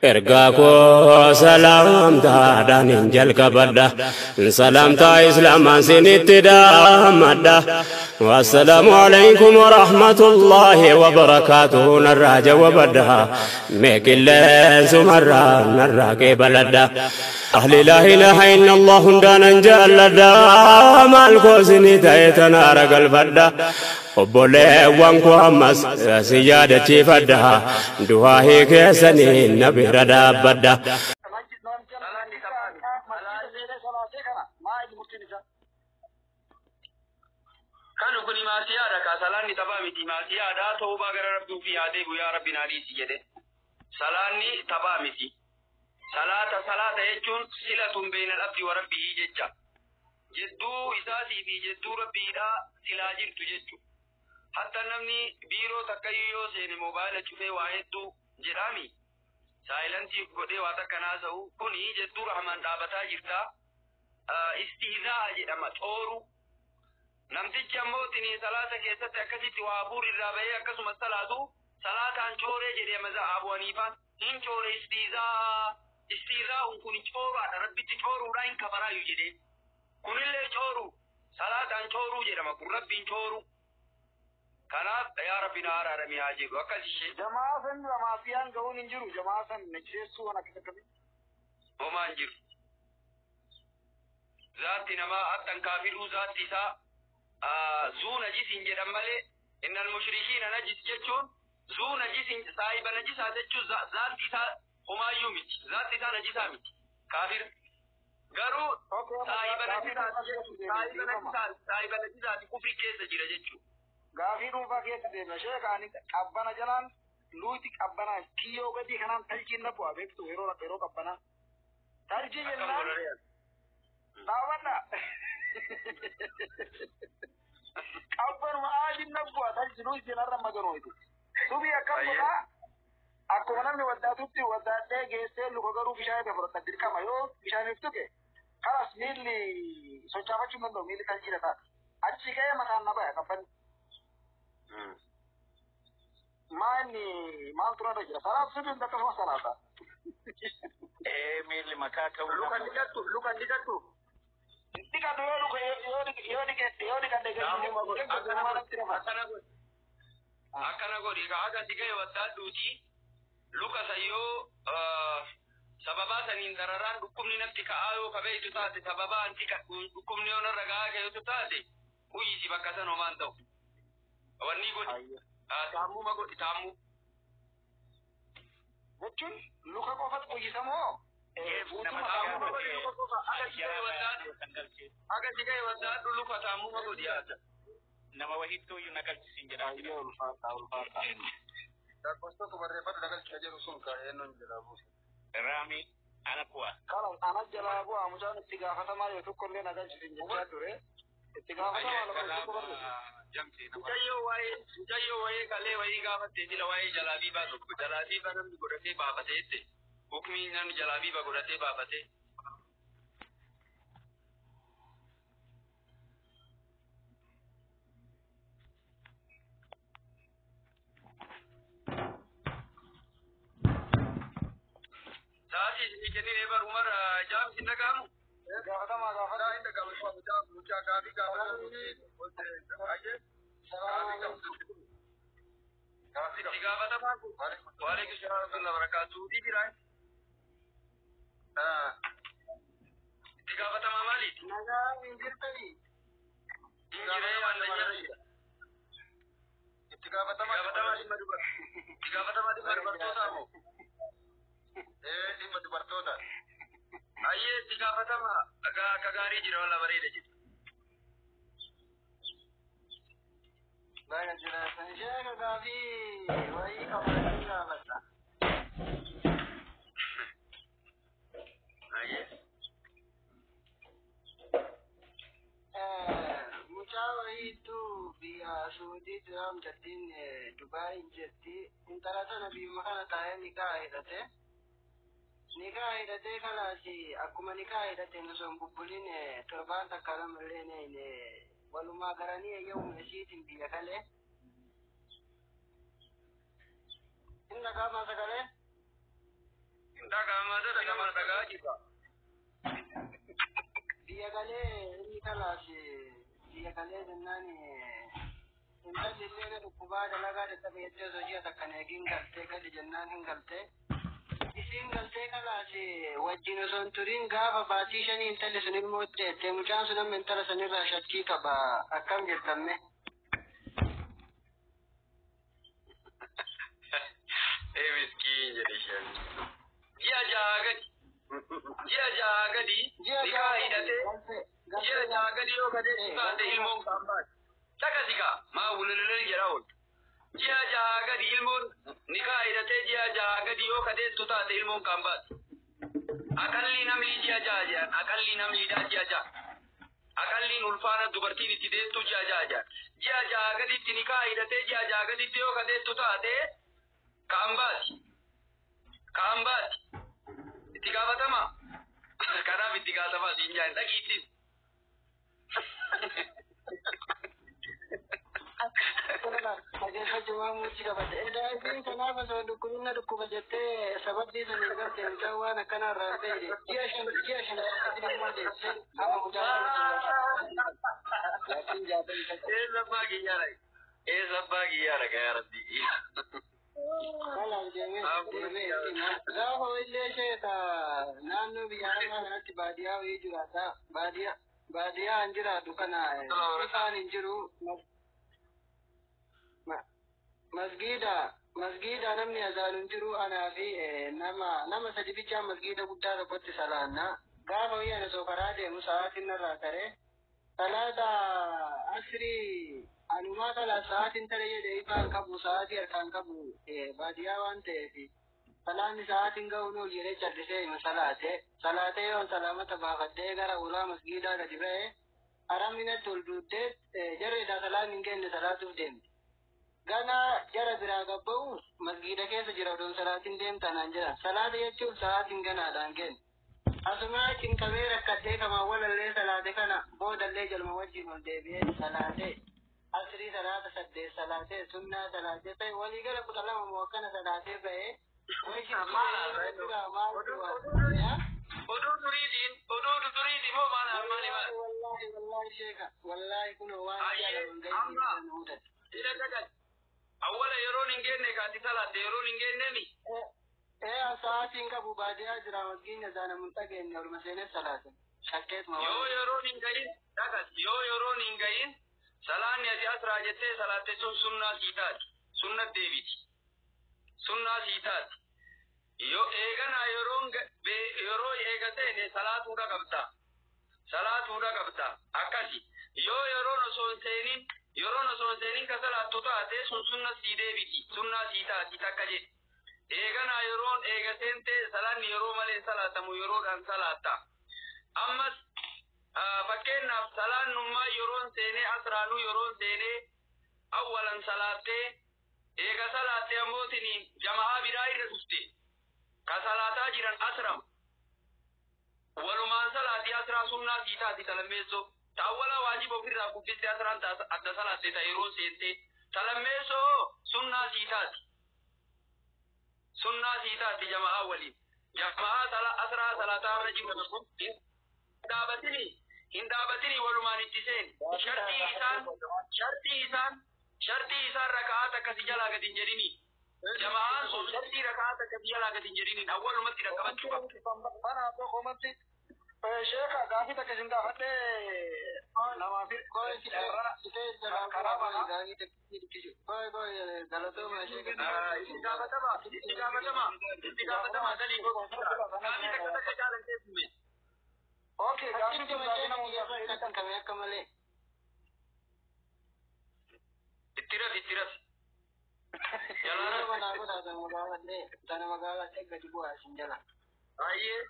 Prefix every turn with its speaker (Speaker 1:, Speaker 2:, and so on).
Speaker 1: إرجاكو سلام دادان إنجل كبدا سلام تا إسلام سنتدا مدا والسلام عليكم ورحمة الله وبركاته نراج وبدا مكل سمرا نراك بلدا أهل لا إله إلا الله دان إنجل دا مالكو سنتا يتنار قلبدا وبولي وانكو أمس سيادتي فدا دعاهي كيسني نبي ردا بدا
Speaker 2: كانوا كوني ما سيارة كسلاني تبامتي ما سيارة توبا غرب في هذه يا رب نادي سيجده سلاني تبامتي صلاة يجون صلة بين العبد وربه جدا جدو إساسي في جدو ربي لا سلاجر تجدو حتى نمني بيرو تكيو سين موبايل تشوفه واحدو جرامي سايلنتي كودي واتكناسو كوني جدو رحمن دابتا جرتا استهزاء جدما تورو نمتيچ موتني صلاة كيست أكسيتي وابور الرابعي أكسم الصلاة صلاة أنشوري جدي مزا أبو حنيفة إنشوري استهزاء كوني چورو ربي تچورو راين كبرا يجدي كوني اللي چورو صلاة أنشورو جدما كون ربي انشورو كانت يا ربي نار رمي هاجيرو أكسي
Speaker 3: جماعة مافيان قون انجرو جماعة نجرسو أنا كتكبي
Speaker 2: وما انجرو ذاتي نما أتن كافرو ذاتي سا زو نجس انجرم ملي إن المشركين نجس جتشون زو نجس صاحب نجس هاتشو ذاتي سا هما يوميت ذاتي سا نجس هاميت كافر غرو صاحب نجس هاتي كفر كيس جيرا جتشو
Speaker 3: غافيرو باكيت دي مشيك عني أبانا جلان لويتك أبانا كيو غدي خنان تلجين نبوا بيكتو هيرو أبانا تلجين جلان داوانا أبان وآجين نبوا تلجين لويتي نرم مجنويتي سوبي أكبر أكو منامي وداتوتي وداتي جيسي لغغرو بشاية بفرطة ديركا مايو بشاية نفتوكي خلاص ميلي سوچاوچو مندو ميلي تلجين تا أجي كاية مكان نبايا كفن ما ترى رجلا صلاة سبين دكتور صلاة
Speaker 2: ميلي مكاكا لوكان ديكاتو akkana godhi kaaka digee waddaadhuuti luka sayyoo sababaa saniin dararaan dhukkubni nafti ka'aa yoo kabeeytu taate sababaa anti dhukkubni yoo narra ga'aa keeytu taate uyyisi bakka san homaan ta'u wanni godhi taammuma godhi taammuu
Speaker 3: jechuun luka qofat uyyisamoo
Speaker 2: aga digee waddaadhu luka taammuma godhi yaata
Speaker 4: nama wahittuu iyyuu nagalchisiin jedhaa
Speaker 3: lakkoofsota barreeffata nagalchisa jedhu sun kaa'ennoon jalaa buuse.
Speaker 4: Raami ana bu'a.
Speaker 3: Kanas ana jalaa bu'a mucaan itti gaafatamaa yoo tokko illee nagalchisiin jechaa ture. Itti gaafatamaa lakkoofsota barreeffata.
Speaker 2: Mucayyoo wayii kalee wayii gaafattee jila wayii jalaabiibaa tokko jalaabiibaa namni godhatee baafatee jette hukmii namni jalaabiibaa godhatee baafatee. Saasi ni kenine bar Umar jam sinda kamu.
Speaker 3: Gaafatamaa
Speaker 2: inda kamu mucha kaafi gaafata bolte aye. Kaafi gaafata maaku. Waalaikum salaam wa rahmatullahi wa barakatuh. Di birai. Gaafata mamali.
Speaker 3: nagaa injirtani
Speaker 2: Injire wanda jira. Gaafata madi barbaadota mo. Dhimma dubartoota. Ayyee itti gaafatama akka gaarii jira walla bareeda jira.
Speaker 3: baga jira sanishee gaafii wayii qabatanii gaafata.
Speaker 2: Ayyee.
Speaker 3: mucaa wayiitu biyya Suudii jiraam jettiin Dubaayin jetti intala tana biyyuma kana taa'ee nikaa hidhate. Nikaa hidhatee kanaas akkuma nikaa hidhateen osoo hin bubbulin torbaan takka lamallee walumaa garanii eeyyamuma isiitiin biyya kalee. Inna gaamaa sagalee
Speaker 2: Katiba.
Speaker 3: Dia kale ini kalasi dia kale dengan inta dille kuba dalaga da tabe yadda zojiya takane gingalte kadi jannan hingalte isin galte kalasi wajjino son turin gaba batishani inta lesunin motte te muchan sunan mentala sanira shakki kaba akam jirtamme
Speaker 2: Miskin jadi shan. Jiya jagadi nika hidate jiya jagadi yo kade suka da ilmon kambat saka sika ma wululul jarawul jiya jagadi ilmon nika hidate jiya jagadi yo kade suka da ilmon kambat akalli namli jiya jaja akalli namli da jiya ja akalli ulfana dubarti ti de tu jiya jagadi nika hidate jiya jagadi yo kade suka da kambat Tigabatama. Karena tigabatama sinja ndak itin.
Speaker 3: Agar cuma muci dapat. Dah ini kenapa so dukunnya dukung bajete sebab dia sendiri kan tahu nak kena ramai. Dia tidak mau deh. Ama ucapan. Yakin jatuh.
Speaker 2: Bagi ya kaya Rabbi.
Speaker 3: Kalau Gaho illee sheeta naannoo biyya kanatti baadiyyaa wayii jiraata. Baadiyyaa hin jiraatu kana ifaan hin jiru. Masgiida namni azaalu hin jiru anaa fi nama sadi bichaa masgiida guddaa tokkotti salaanna. Gaafa wayyaa osoo karaa deemu sa'aatiin narraa taree salaata asrii anumaa kala sa'aatiin taree jedhee ifaan qabu sa'aatii harkaan qabu baadiyyaa waan ta'eef salaanni sa'aatiin ga'uun ol jedhee callisee hima salaatee yoon salaamata baafattee gara ulaa masgiidaa gadi ba'ee araminatti ol duuttee jarreedhaa salaanni hin genne salaatuuf deemte. Gana jara biraa gabba'u masgiida keessa jira odoon salaatiin deemtanaan jira. Salaata jechuun sa'aatiin ganaadhaan kenne. Asuma cinqabee rakkatee kamaa walallee salaate kana boodallee jalma wajjin ol deebi'ee salaatee asrii salaata 8 salaatee sunnaa salaatee ta'e walii gala 12 moo akkana salaatee ba'ee
Speaker 2: Oduu duriitiin moo maali
Speaker 3: sheeka wallahi kun waan jaalamu
Speaker 2: gahe awwala yeroon hin genne kaati salaate yeroon hin genneni
Speaker 3: sa'aatiin qabu baadiyyaa jira waggiin zaana mul'ageenye olma seenee salaate shakkeet ma
Speaker 2: yoo yeroon hin gahin salaanni ati asraa jettee salaatte sun sunnaa siitaati sunna deebiti sunnaa siitaati yoo eeganaa yeroo eegateene salaatuudha qabda akkasi yoo yeroon osoo hin seenin ka salaattu taate sun sunna sii deebiti sunnaa siitaati takka jedhe eeganaa yeroon eegateen ta'e salaanni yeroo malee salaatamu yeroodhaan salaatta ammas fakkeenyaaf salaannummaa yeroon seenee asraanuu yeroon seenee awwalan salaattee eega salaattee ammootiin jamaa biraa irra dhufte ka salaataa jiran asram walumaan salaatii asraa sunnaa siitaati talammeessoo ta'awwala waajiba ofirraa kubbiste asraan adda salaatte ta yeroo seente talammeessoo sunnaa siitaati jamaa waliin jamaa asraa salaataa irra jiru tokko hin dhaabatini walumaan itti seen shartii isaan rakaata akkasi jalaa gadi hin jedhini jamaan sun shartii rakaata akkasi jalaa gadi hin jedhini awwalumatti rakkabachuu qabdu.
Speaker 3: Sheekha gaafii takka isin gaafadhe namaaf galatooma
Speaker 2: itti gaafatama galii gaafii takka jaalantee sume.
Speaker 3: Okay, gaafii kun gaafii namoota kan kamee akka malee.
Speaker 2: Itti rafi.
Speaker 3: Jalaana godhaa tan magaalaa gadi bu'aa isin jala.
Speaker 2: Ayyee.